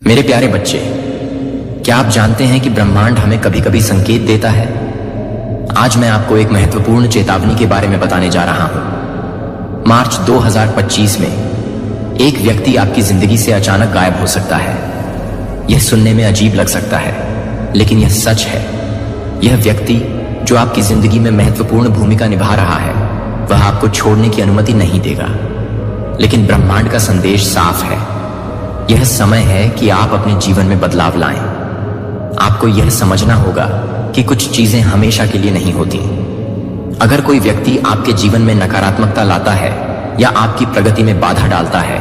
मेरे प्यारे बच्चे, क्या आप जानते हैं कि ब्रह्मांड हमें कभी कभी संकेत देता है। आज मैं आपको एक महत्वपूर्ण चेतावनी के बारे में बताने जा रहा हूं। मार्च 2025 में एक व्यक्ति आपकी जिंदगी से अचानक गायब हो सकता है। यह सुनने में अजीब लग सकता है, लेकिन यह सच है। यह व्यक्ति जो आपकी जिंदगी में महत्वपूर्ण भूमिका निभा रहा है, वह आपको छोड़ने की अनुमति नहीं देगा। लेकिन ब्रह्मांड का संदेश साफ है। यह समय है कि आप अपने जीवन में बदलाव लाएं। आपको यह समझना होगा कि कुछ चीजें हमेशा के लिए नहीं होती। अगर कोई व्यक्ति आपके जीवन में नकारात्मकता लाता है या आपकी प्रगति में बाधा डालता है,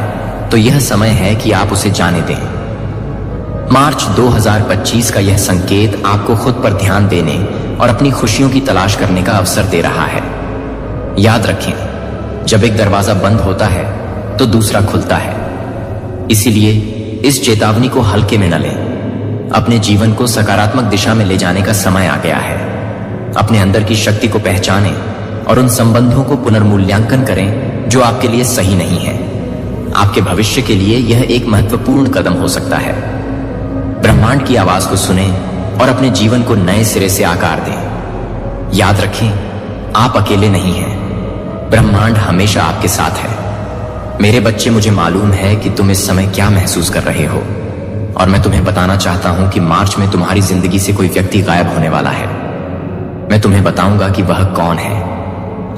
तो यह समय है कि आप उसे जाने दें। मार्च 2025 का यह संकेत आपको खुद पर ध्यान देने और अपनी खुशियों की तलाश करने का अवसर दे रहा है। याद रखें, जब एक दरवाजा बंद होता है तो दूसरा खुलता है। इसीलिए इस चेतावनी को हल्के में न लें। अपने जीवन को सकारात्मक दिशा में ले जाने का समय आ गया है। अपने अंदर की शक्ति को पहचानें और उन संबंधों को पुनर्मूल्यांकन करें जो आपके लिए सही नहीं है। आपके भविष्य के लिए यह एक महत्वपूर्ण कदम हो सकता है। ब्रह्मांड की आवाज को सुनें और अपने जीवन को नए सिरे से आकार दें। याद रखें, आप अकेले नहीं हैं। ब्रह्मांड हमेशा आपके साथ है। मेरे बच्चे, मुझे मालूम है कि तुम इस समय क्या महसूस कर रहे हो, और मैं तुम्हें बताना चाहता हूं कि मार्च में तुम्हारी जिंदगी से कोई व्यक्ति गायब होने वाला है। मैं तुम्हें बताऊंगा कि वह कौन है,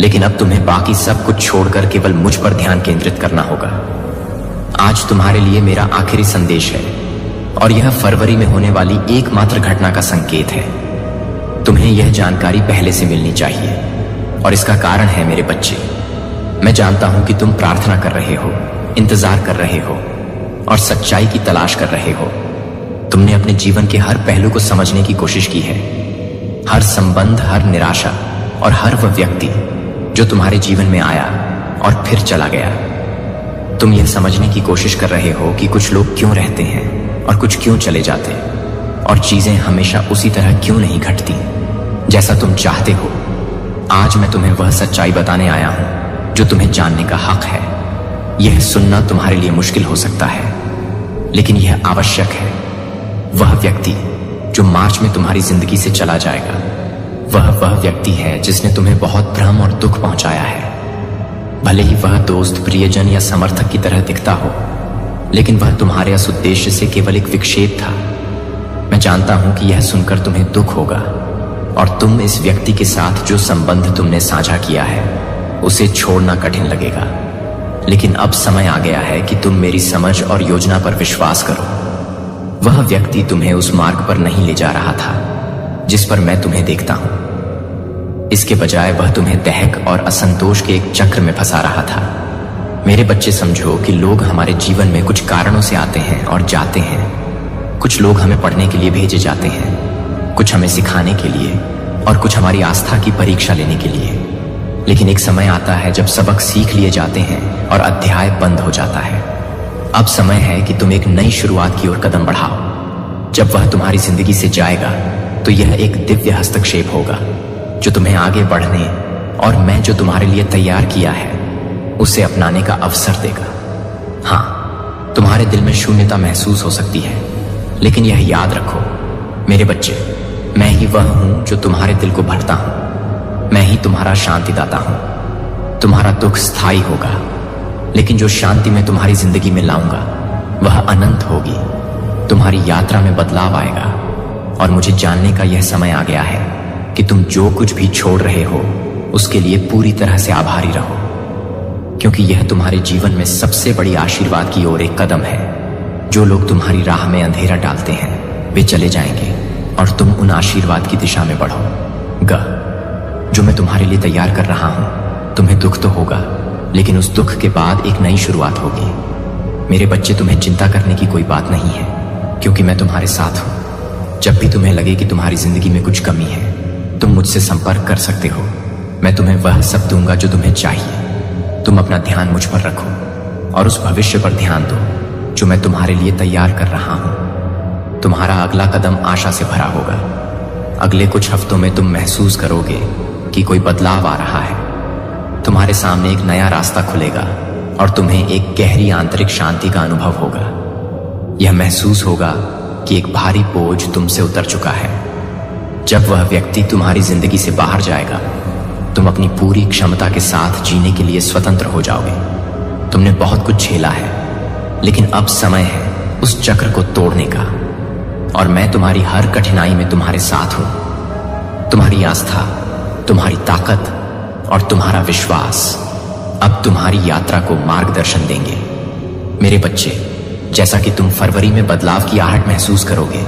लेकिन अब तुम्हें बाकी सब कुछ छोड़कर केवल मुझ पर ध्यान केंद्रित करना होगा। आज तुम्हारे लिए मेरा आखिरी संदेश है, और यह फरवरी में होने वाली एकमात्र घटना का संकेत है। तुम्हें यह जानकारी पहले से मिलनी चाहिए, और इसका कारण है, मेरे बच्चे, मैं जानता हूं कि तुम प्रार्थना कर रहे हो, इंतजार कर रहे हो और सच्चाई की तलाश कर रहे हो। तुमने अपने जीवन के हर पहलू को समझने की कोशिश की है। हर संबंध, हर निराशा और हर वह व्यक्ति जो तुम्हारे जीवन में आया और फिर चला गया। तुम यह समझने की कोशिश कर रहे हो कि कुछ लोग क्यों रहते हैं और कुछ क्यों चले जाते, और चीजें हमेशा उसी तरह क्यों नहीं घटती जैसा तुम चाहते हो। आज मैं तुम्हें वह सच्चाई बताने आया हूं जो तुम्हें जानने का हक है। यह सुनना तुम्हारे लिए मुश्किल हो सकता है, लेकिन यह आवश्यक है। वह व्यक्ति जो मार्च में तुम्हारी जिंदगी से चला जाएगा, वह व्यक्ति है जिसने तुम्हें बहुत भ्रम और दुख पहुंचाया है। भले ही वह दोस्त, प्रियजन या समर्थक की तरह दिखता हो, लेकिन वह तुम्हारे उस उद्देश्य से केवल एक विक्षेप था। मैं जानता हूं कि यह सुनकर तुम्हें दुख होगा, और तुम इस व्यक्ति के साथ जो संबंध तुमने साझा किया है उसे छोड़ना कठिन लगेगा। लेकिन अब समय आ गया है कि तुम मेरी समझ और योजना पर विश्वास करो। वह व्यक्ति तुम्हें उस मार्ग पर नहीं ले जा रहा था जिस पर मैं तुम्हें देखता हूं। इसके बजाय वह तुम्हें दहक और असंतोष के एक चक्र में फंसा रहा था। मेरे बच्चे, समझो कि लोग हमारे जीवन में कुछ कारणों से आते हैं और जाते हैं। कुछ लोग हमें पढ़ने के लिए भेजे जाते हैं, कुछ हमें सिखाने के लिए, और कुछ हमारी आस्था की परीक्षा लेने के लिए। लेकिन एक समय आता है जब सबक सीख लिए जाते हैं और अध्याय बंद हो जाता है। अब समय है कि तुम एक नई शुरुआत की ओर कदम बढ़ाओ। जब वह तुम्हारी जिंदगी से जाएगा तो यह एक दिव्य हस्तक्षेप होगा जो तुम्हें आगे बढ़ने और मैं जो तुम्हारे लिए तैयार किया है उसे अपनाने का अवसर देगा। हाँ, तुम्हारे दिल में शून्यता महसूस हो सकती है, लेकिन यह याद रखो मेरे बच्चे, मैं ही वह हूं जो तुम्हारे दिल को भरता हूं। मैं ही तुम्हारा शांतिदाता हूं। तुम्हारा दुख स्थायी होगा, लेकिन जो शांति मैं तुम्हारी जिंदगी में लाऊंगा वह अनंत होगी। तुम्हारी यात्रा में बदलाव आएगा, और मुझे जानने का यह समय आ गया है कि तुम जो कुछ भी छोड़ रहे हो उसके लिए पूरी तरह से आभारी रहो, क्योंकि यह तुम्हारे जीवन में सबसे बड़ी आशीर्वाद की ओर एक कदम है। जो लोग तुम्हारी राह में अंधेरा डालते हैं वे चले जाएंगे, और तुम उन आशीर्वाद की दिशा में बढ़ो। जो मैं तुम्हारे लिए तैयार कर रहा हूं, तुम्हें दुख तो होगा, लेकिन उस दुख के बाद एक नई शुरुआत होगी। मेरे बच्चे, तुम्हें चिंता करने की कोई बात नहीं है, क्योंकि मैं तुम्हारे साथ हूं। जब भी तुम्हें लगे कि तुम्हारी जिंदगी में कुछ कमी है, तुम मुझसे संपर्क कर सकते हो। मैं तुम्हें वह सब दूंगा जो तुम्हें चाहिए। तुम अपना ध्यान मुझ पर रखो और उस भविष्य पर ध्यान दो जो मैं तुम्हारे लिए तैयार कर रहा हूं। तुम्हारा अगला कदम आशा से भरा होगा। अगले कुछ हफ्तों में तुम महसूस करोगे कि कोई बदलाव आ रहा है। तुम्हारे सामने एक नया रास्ता खुलेगा और तुम्हें एक गहरी आंतरिक शांति का अनुभव होगा। यह महसूस होगा कि एक भारी बोझ तुमसे उतर चुका है। जब वह व्यक्ति तुम्हारी जिंदगी से बाहर जाएगा, तुम अपनी पूरी क्षमता के साथ जीने के लिए स्वतंत्र हो जाओगे। तुमने बहुत कुछ झेला है, लेकिन अब समय है उस चक्र को तोड़ने का। और मैं तुम्हारी हर कठिनाई में तुम्हारे साथ हूं। तुम्हारी आस्था, तुम्हारी ताकत और तुम्हारा विश्वास अब तुम्हारी यात्रा को मार्गदर्शन देंगे। मेरे बच्चे, जैसा कि तुम फरवरी में बदलाव की आहट महसूस करोगे,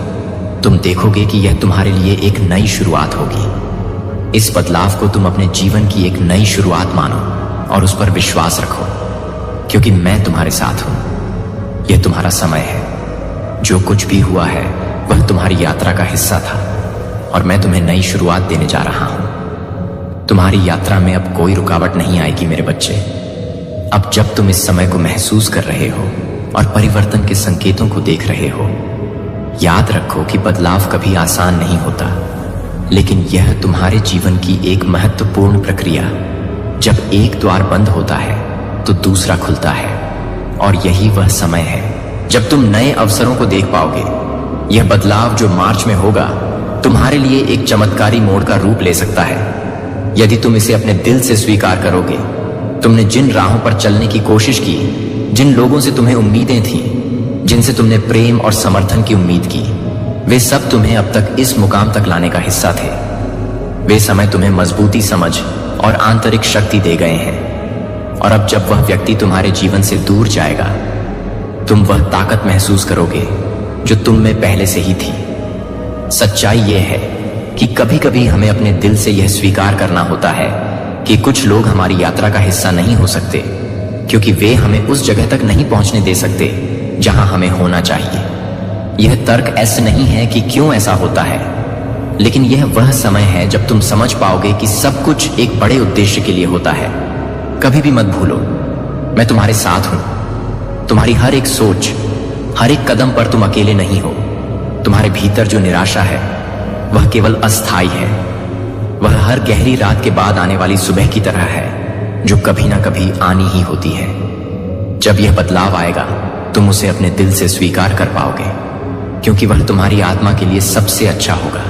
तुम देखोगे कि यह तुम्हारे लिए एक नई शुरुआत होगी। इस बदलाव को तुम अपने जीवन की एक नई शुरुआत मानो और उस पर विश्वास रखो, क्योंकि मैं तुम्हारे साथ हूं। यह तुम्हारा समय है। जो कुछ भी हुआ है वह तुम्हारी यात्रा का हिस्सा था, और मैं तुम्हें नई शुरुआत देने जा रहा हूं। तुम्हारी यात्रा में अब कोई रुकावट नहीं आएगी मेरे बच्चे। अब जब तुम इस समय को महसूस कर रहे हो और परिवर्तन के संकेतों को देख रहे हो, याद रखो कि बदलाव कभी आसान नहीं होता, लेकिन यह तुम्हारे जीवन की एक महत्वपूर्ण प्रक्रिया। जब एक द्वार बंद होता है तो दूसरा खुलता है, और यही वह समय है जब तुम नए अवसरों को देख पाओगे। यह बदलाव जो मार्च में होगा तुम्हारे लिए एक चमत्कारी मोड़ का रूप ले सकता है, यदि तुम इसे अपने दिल से स्वीकार करोगे। तुमने जिन राहों पर चलने की कोशिश की, जिन लोगों से तुम्हें उम्मीदें थीं, जिनसे तुमने प्रेम और समर्थन की उम्मीद की, वे सब तुम्हें अब तक इस मुकाम तक लाने का हिस्सा थे। वे समय तुम्हें मजबूती, समझ और आंतरिक शक्ति दे गए हैं, और अब जब वह व्यक्ति तुम्हारे जीवन से दूर जाएगा, तुम वह ताकत महसूस करोगे जो तुम में पहले से ही थी। सच्चाई यह है कि कभी कभी हमें अपने दिल से यह स्वीकार करना होता है कि कुछ लोग हमारी यात्रा का हिस्सा नहीं हो सकते, क्योंकि वे हमें उस जगह तक नहीं पहुंचने दे सकते जहां हमें होना चाहिए। यह तर्क ऐसे नहीं है कि क्यों ऐसा होता है, लेकिन यह वह समय है जब तुम समझ पाओगे कि सब कुछ एक बड़े उद्देश्य के लिए होता है। कभी भी मत भूलो, मैं तुम्हारे साथ हूं। तुम्हारी हर एक सोच, हर एक कदम पर तुम अकेले नहीं हो। तुम्हारे भीतर जो निराशा है वह केवल अस्थायी है। वह हर गहरी रात के बाद आने वाली सुबह की तरह है, जो कभी ना कभी आनी ही होती है। जब यह बदलाव आएगा, तुम उसे अपने दिल से स्वीकार कर पाओगे, क्योंकि वह तुम्हारी आत्मा के लिए सबसे अच्छा होगा।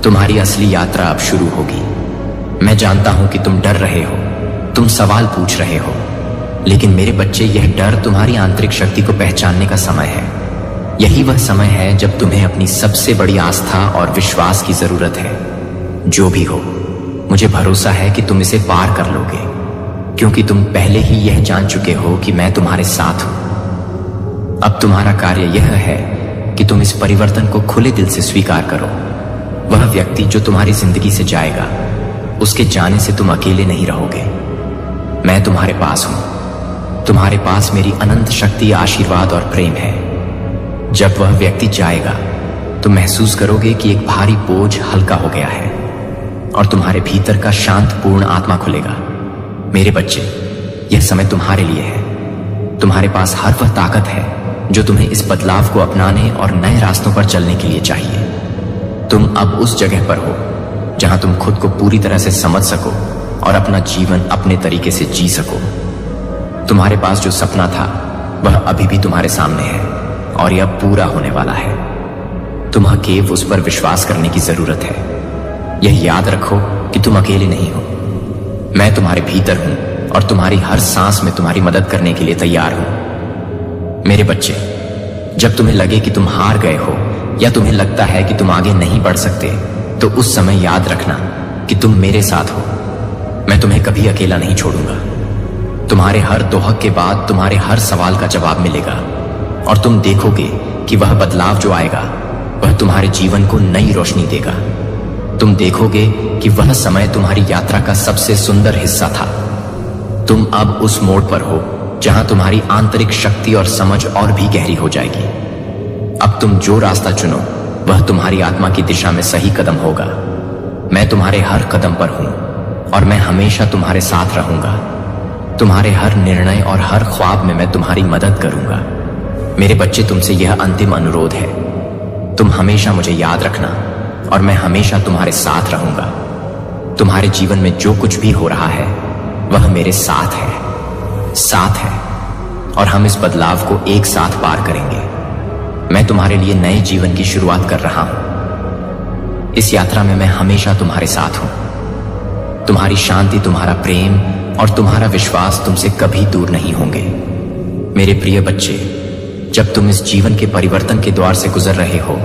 तुम्हारी असली यात्रा अब शुरू होगी। मैं जानता हूं कि तुम डर रहे हो, तुम सवाल पूछ रहे हो, लेकिन मेरे बच्चे, यह डर तुम्हारी आंतरिक शक्ति को पहचानने का समय है। यही वह समय है जब तुम्हें अपनी सबसे बड़ी आस्था और विश्वास की जरूरत है। जो भी हो, मुझे भरोसा है कि तुम इसे पार कर लोगे, क्योंकि तुम पहले ही यह जान चुके हो कि मैं तुम्हारे साथ हूं। अब तुम्हारा कार्य यह है कि तुम इस परिवर्तन को खुले दिल से स्वीकार करो। वह व्यक्ति जो तुम्हारी जिंदगी से जाएगा, उसके जाने से तुम अकेले नहीं रहोगे। मैं तुम्हारे पास हूं। तुम्हारे पास मेरी अनंत शक्ति, आशीर्वाद और प्रेम है। जब वह व्यक्ति जाएगा, तुम महसूस करोगे कि एक भारी बोझ हल्का हो गया है, और तुम्हारे भीतर का शांतपूर्ण आत्मा खुलेगा। मेरे बच्चे, यह समय तुम्हारे लिए है। तुम्हारे पास हर वह ताकत है जो तुम्हें इस बदलाव को अपनाने और नए रास्तों पर चलने के लिए चाहिए। तुम अब उस जगह पर हो जहां तुम खुद को पूरी तरह से समझ सको और अपना जीवन अपने तरीके से जी सको। तुम्हारे पास जो सपना था वह अभी भी तुम्हारे सामने है, और यह पूरा होने वाला है। तुम्हें केवल उस पर विश्वास करने की जरूरत है। यह याद रखो कि तुम अकेले नहीं हो। मैं तुम्हारे भीतर हूं, और तुम्हारी हर सांस में तुम्हारी मदद करने के लिए तैयार हूं। मेरे बच्चे, जब तुम्हें लगे कि तुम हार गए हो, या तुम्हें लगता है कि तुम आगे नहीं बढ़ सकते, तो उस समय याद रखना कि तुम मेरे साथ हो। मैं तुम्हें कभी अकेला नहीं छोड़ूंगा। तुम्हारे हर दोहक के बाद तुम्हारे हर सवाल का जवाब मिलेगा, और तुम देखोगे कि वह बदलाव जो आएगा वह तुम्हारे जीवन को नई रोशनी देगा। तुम देखोगे कि वह समय तुम्हारी यात्रा का सबसे सुंदर हिस्सा था। तुम अब उस मोड़ पर हो जहां तुम्हारी आंतरिक शक्ति और समझ और भी गहरी हो जाएगी। अब तुम जो रास्ता चुनो वह तुम्हारी आत्मा की दिशा में सही कदम होगा। मैं तुम्हारे हर कदम पर हूं, और मैं हमेशा तुम्हारे साथ रहूंगा। तुम्हारे हर निर्णय और हर ख्वाब में मैं तुम्हारी मदद करूंगा। मेरे बच्चे, तुमसे यह अंतिम अनुरोध है। तुम हमेशा मुझे याद रखना, और मैं हमेशा तुम्हारे साथ रहूंगा। तुम्हारे जीवन में जो कुछ भी हो रहा है वह मेरे साथ है, और हम इस बदलाव को एक साथ पार करेंगे। मैं तुम्हारे लिए नए जीवन की शुरुआत कर रहा हूं। इस यात्रा में मैं हमेशा तुम्हारे साथ हूं। तुम्हारी शांति, तुम्हारा प्रेम और तुम्हारा विश्वास तुमसे कभी दूर नहीं होंगे। मेरे प्रिय बच्चे, जब तुम इस जीवन के परिवर्तन के द्वार से गुजर रहे हो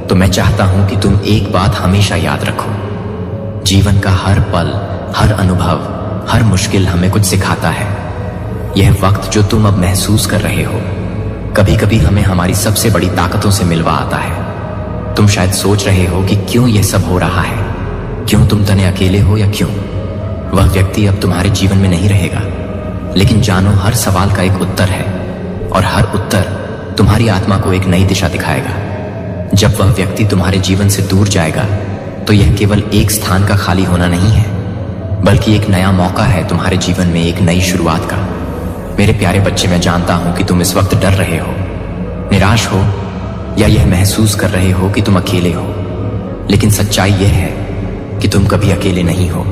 तो मैं चाहता हूं कि तुम एक बात हमेशा याद रखो। जीवन का हर पल, हर अनुभव, हर मुश्किल हमें कुछ सिखाता है। यह वक्त जो तुम अब महसूस कर रहे हो कभी कभी हमें हमारी सबसे बड़ी ताकतों से मिलवा आता है। तुम शायद सोच रहे हो कि क्यों यह सब हो रहा है, क्यों तुम तने अकेले हो, या क्यों वह व्यक्ति अब तुम्हारे जीवन में नहीं रहेगा। लेकिन जानो, हर सवाल का एक उत्तर है और हर उत्तर तुम्हारी आत्मा को एक नई दिशा दिखाएगा। जब वह व्यक्ति तुम्हारे जीवन से दूर जाएगा तो यह केवल एक स्थान का खाली होना नहीं है, बल्कि एक नया मौका है तुम्हारे जीवन में एक नई शुरुआत का। मेरे प्यारे बच्चे, मैं जानता हूं कि तुम इस वक्त डर रहे हो, निराश हो, या यह महसूस कर रहे हो कि तुम अकेले हो। लेकिन सच्चाई यह है कि तुम कभी अकेले नहीं हो।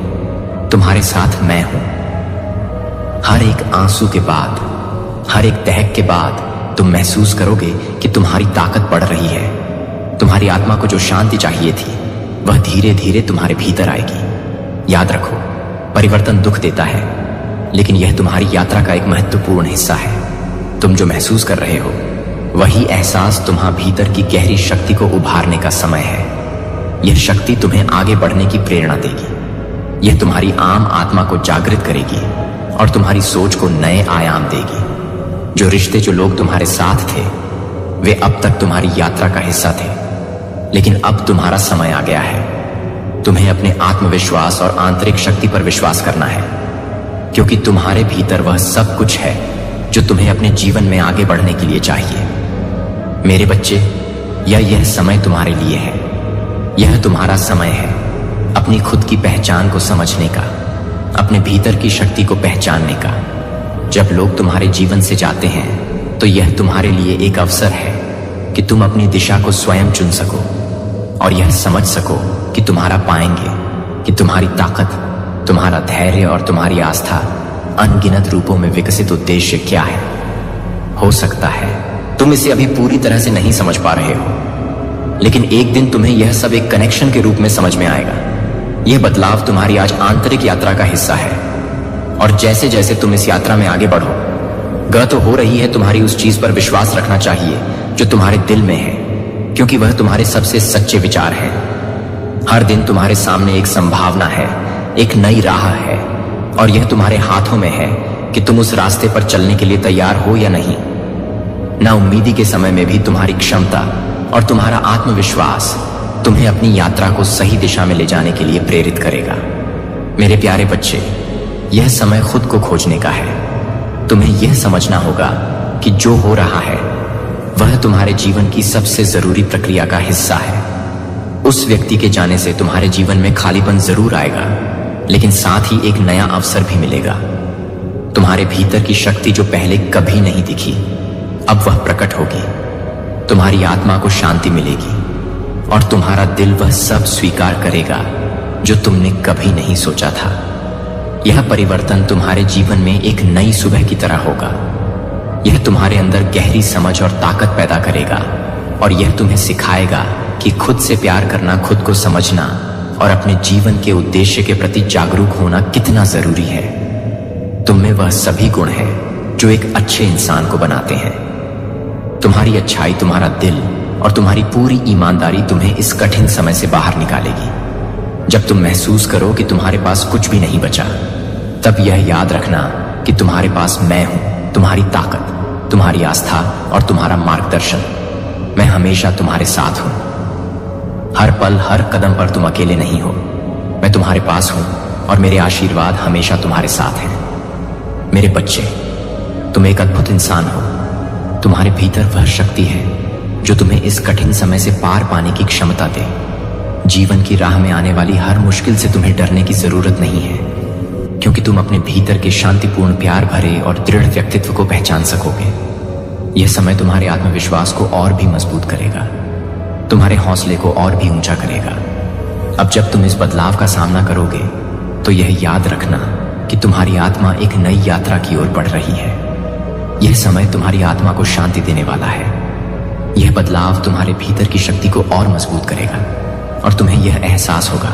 तुम्हारे साथ मैं हूं। हर एक आंसू के बाद, हर एक दहक के बाद तुम महसूस करोगे कि तुम्हारी ताकत बढ़ रही है। तुम्हारी आत्मा को जो शांति चाहिए थी वह धीरे धीरे तुम्हारे भीतर आएगी। याद रखो, परिवर्तन दुख देता है, लेकिन यह तुम्हारी यात्रा का एक महत्वपूर्ण हिस्सा है। तुम जो महसूस कर रहे हो वही एहसास तुम्हारे भीतर की गहरी शक्ति को उभारने का समय है। यह शक्ति तुम्हें आगे बढ़ने की प्रेरणा देगी। यह तुम्हारी आम आत्मा को जागृत करेगी और तुम्हारी सोच को नए आयाम देगी। जो रिश्ते, जो लोग तुम्हारे साथ थे, वे अब तक तुम्हारी यात्रा का हिस्सा थे, लेकिन अब तुम्हारा समय आ गया है। तुम्हें अपने आत्मविश्वास और आंतरिक शक्ति पर विश्वास करना है, क्योंकि तुम्हारे भीतर वह सब कुछ है जो तुम्हें अपने जीवन में आगे बढ़ने के लिए चाहिए। मेरे बच्चे, यह समय तुम्हारे लिए है। यह तुम्हारा समय है अपनी खुद की पहचान को समझने का, अपने भीतर की शक्ति को पहचानने का। जब लोग तुम्हारे जीवन से जाते हैं तो यह तुम्हारे लिए एक अवसर है कि तुम अपनी दिशा को स्वयं चुन सको और यह समझ सको कि तुम्हारा पाएंगे कि तुम्हारी ताकत, तुम्हारा धैर्य और तुम्हारी आस्था अनगिनत रूपों में विकसित उद्देश्य क्या है। हो सकता है तुम इसे अभी पूरी तरह से नहीं समझ पा रहे हो, लेकिन एक दिन तुम्हें यह सब एक कनेक्शन के रूप में समझ में आएगा। यह बदलाव तुम्हारी आज आंतरिक यात्रा का हिस्सा है, और जैसे जैसे तुम इस यात्रा में आगे बढ़ो, तो हो रही है तुम्हारी उस चीज पर विश्वास रखना चाहिए जो तुम्हारे दिल में है, क्योंकि वह तुम्हारे सबसे सच्चे विचार है। हर दिन तुम्हारे सामने एक संभावना है, एक नई राह है, और यह तुम्हारे हाथों में है कि तुम उस रास्ते पर चलने के लिए तैयार हो या नहीं। नाउम्मीदी के समय में भी तुम्हारी क्षमता और तुम्हारा आत्मविश्वास तुम्हें अपनी यात्रा को सही दिशा में ले जाने के लिए प्रेरित करेगा। मेरे प्यारे बच्चे, यह समय खुद को खोजने का है। तुम्हें यह समझना होगा कि जो हो रहा है वह तुम्हारे जीवन की सबसे जरूरी प्रक्रिया का हिस्सा है। उस व्यक्ति के जाने से तुम्हारे जीवन में खालीपन जरूर आएगा, लेकिन साथ ही एक नया अवसर भी मिलेगा। तुम्हारे भीतर की शक्ति जो पहले कभी नहीं दिखी, अब वह प्रकट होगी। तुम्हारी आत्मा को शांति मिलेगी और तुम्हारा दिल वह सब स्वीकार करेगा जो तुमने कभी नहीं सोचा था। यह परिवर्तन तुम्हारे जीवन में एक नई सुबह की तरह होगा। यह तुम्हारे अंदर गहरी समझ और ताकत पैदा करेगा, और यह तुम्हें सिखाएगा कि खुद से प्यार करना, खुद को समझना और अपने जीवन के उद्देश्य के प्रति जागरूक होना कितना जरूरी है। तुम में वह सभी गुण हैं जो एक अच्छे इंसान को बनाते हैं। तुम्हारी अच्छाई, तुम्हारा दिल और तुम्हारी पूरी ईमानदारी तुम्हें इस कठिन समय से बाहर निकालेगी। जब तुम महसूस करो कि तुम्हारे पास कुछ भी नहीं बचा, तब यह याद रखना कि तुम्हारे पास मैं हूं, तुम्हारी ताकत, तुम्हारी आस्था और तुम्हारा मार्गदर्शन। मैं हमेशा तुम्हारे साथ हूं। हर पल, हर कदम पर तुम अकेले नहीं हो। मैं तुम्हारे पास हूं और मेरे आशीर्वाद हमेशा तुम्हारे साथ हैं। मेरे बच्चे, तुम एक अद्भुत इंसान हो। तुम्हारे भीतर वह शक्ति है जो तुम्हें इस कठिन समय से पार पाने की क्षमता दे। जीवन की राह में आने वाली हर मुश्किल से तुम्हें डरने की जरूरत नहीं है, क्योंकि तुम अपने भीतर के शांतिपूर्ण, प्यार भरे और दृढ़ व्यक्तित्व को पहचान सकोगे। यह समय तुम्हारे आत्मविश्वास को और भी मजबूत करेगा, तुम्हारे हौसले को और भी ऊंचा करेगा। अब जब तुम इस बदलाव का सामना करोगे तो यह याद रखना कि तुम्हारी आत्मा एक नई यात्रा की ओर बढ़ रही है। यह समय तुम्हारी आत्मा को शांति देने वाला है। यह बदलाव तुम्हारे भीतर की शक्ति को और मजबूत करेगा और तुम्हें यह एहसास होगा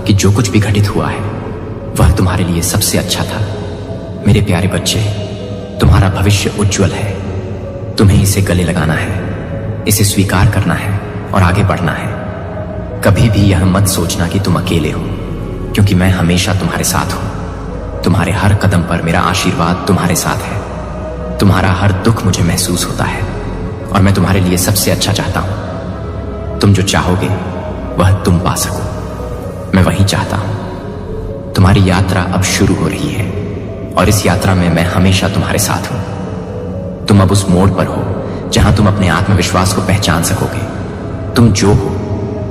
कि जो कुछ भी घटित हुआ है वह तुम्हारे लिए सबसे अच्छा था। मेरे प्यारे बच्चे, तुम्हारा भविष्य उज्जवल है। तुम्हें इसे गले लगाना है, इसे स्वीकार करना है और आगे बढ़ना है। कभी भी यह मत सोचना कि तुम अकेले हो, क्योंकि मैं हमेशा तुम्हारे साथ हूं। तुम्हारे हर कदम पर मेरा आशीर्वाद तुम्हारे साथ है। तुम्हारा हर दुख मुझे महसूस होता है और मैं तुम्हारे लिए सबसे अच्छा चाहता हूं। तुम जो चाहोगे वह तुम पा सको, मैं वही चाहता हूं। तुम्हारी यात्रा अब शुरू हो रही है और इस यात्रा में मैं हमेशा तुम्हारे साथ हूं। तुम अब उस मोड़ पर हो जहां तुम अपने आत्मविश्वास को पहचान सकोगे। तुम जो हो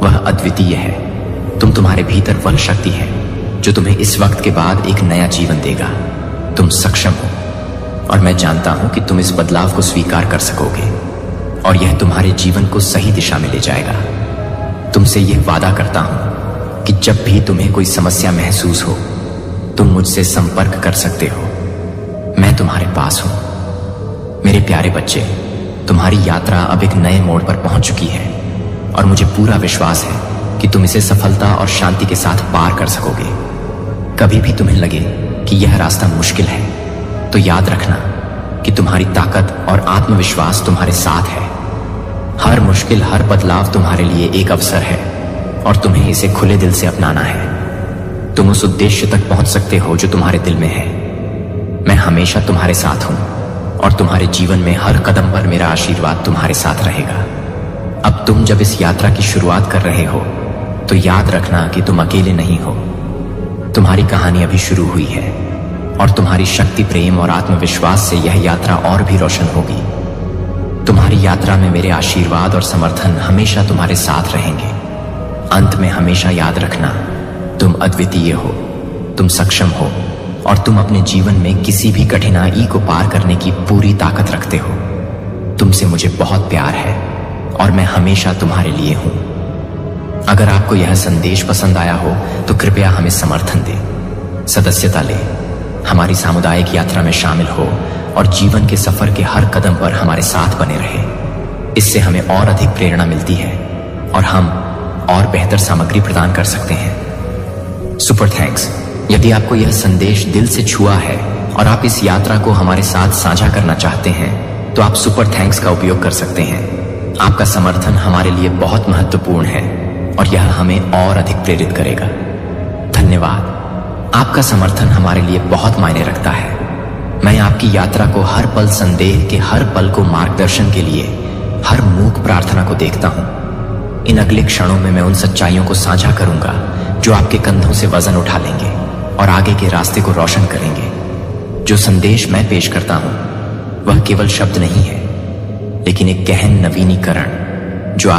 वह अद्वितीय है। तुम्हारे भीतर वह शक्ति है जो तुम्हें इस वक्त के बाद एक नया जीवन देगा। तुम सक्षम हो और मैं जानता हूं कि तुम इस बदलाव को स्वीकार कर सकोगे और यह तुम्हारे जीवन को सही दिशा में ले जाएगा। तुमसे यह वादा करता हूं कि जब भी तुम्हें कोई समस्या महसूस हो तुम मुझसे संपर्क कर सकते हो। मैं तुम्हारे पास हूं। मेरे प्यारे बच्चे, तुम्हारी यात्रा अब एक नए मोड़ पर पहुंच चुकी है और मुझे पूरा विश्वास है कि तुम इसे सफलता और शांति के साथ पार कर सकोगे। कभी भी तुम्हें लगे कि यह रास्ता मुश्किल है तो याद रखना कि तुम्हारी ताकत और आत्मविश्वास तुम्हारे साथ है। हर मुश्किल, हर बदलाव तुम्हारे लिए एक अवसर है और तुम्हें इसे खुले दिल से अपनाना है। तुम उस उद्देश्य तक पहुंच सकते हो जो तुम्हारे दिल में है। मैं हमेशा तुम्हारे साथ हूं और तुम्हारे जीवन में हर कदम पर मेरा आशीर्वाद तुम्हारे साथ रहेगा। अब तुम जब इस यात्रा की शुरुआत कर रहे हो तो याद रखना कि तुम अकेले नहीं हो। तुम्हारी कहानी अभी शुरू हुई है और तुम्हारी शक्ति, प्रेम और आत्मविश्वास से यह यात्रा और भी रोशन होगी। तुम्हारी यात्रा में मेरे आशीर्वाद और समर्थन हमेशा तुम्हारे साथ रहेंगे। अंत में हमेशा याद रखना, तुम अद्वितीय हो, तुम सक्षम हो और तुम अपने जीवन में किसी भी कठिनाई को पार करने की पूरी ताकत रखते हो। तुमसे मुझे बहुत प्यार है और मैं हमेशा तुम्हारे लिए हूं। अगर आपको यह संदेश पसंद आया हो तो कृपया हमें समर्थन दें, सदस्यता लें, हमारी सामुदायिक यात्रा में शामिल हो और जीवन के सफर के हर कदम पर हमारे साथ बने रहे। इससे हमें और अधिक प्रेरणा मिलती है और हम और बेहतर सामग्री प्रदान कर सकते हैं। Super thanks. यदि आपको यह संदेश दिल से छुआ है और आप इस यात्रा को हमारे साथ साझा करना चाहते हैं तो आप सुपर थैंक्स का उपयोग कर सकते हैं। आपका समर्थन हमारे लिए बहुत महत्वपूर्ण है और यह हमें और अधिक प्रेरित करेगा। धन्यवाद। आपका समर्थन हमारे लिए बहुत मायने रखता है। मैं आपकी यात्रा को हर पल, संदेह के हर पल को मार्गदर्शन के लिए हर मूक प्रार्थना को देखता हूं। इन अगले क्षणों में मैं उन सच्चाइयों को साझा करूंगा जो आपके कंधों से वजन उठा लेंगे और आगे के रास्ते को रोशन करेंगे। जो संदेश मैं पेश करता हूं वह केवल शब्द नहीं है, लेकिन एक गहन नवीनीकरण जो आप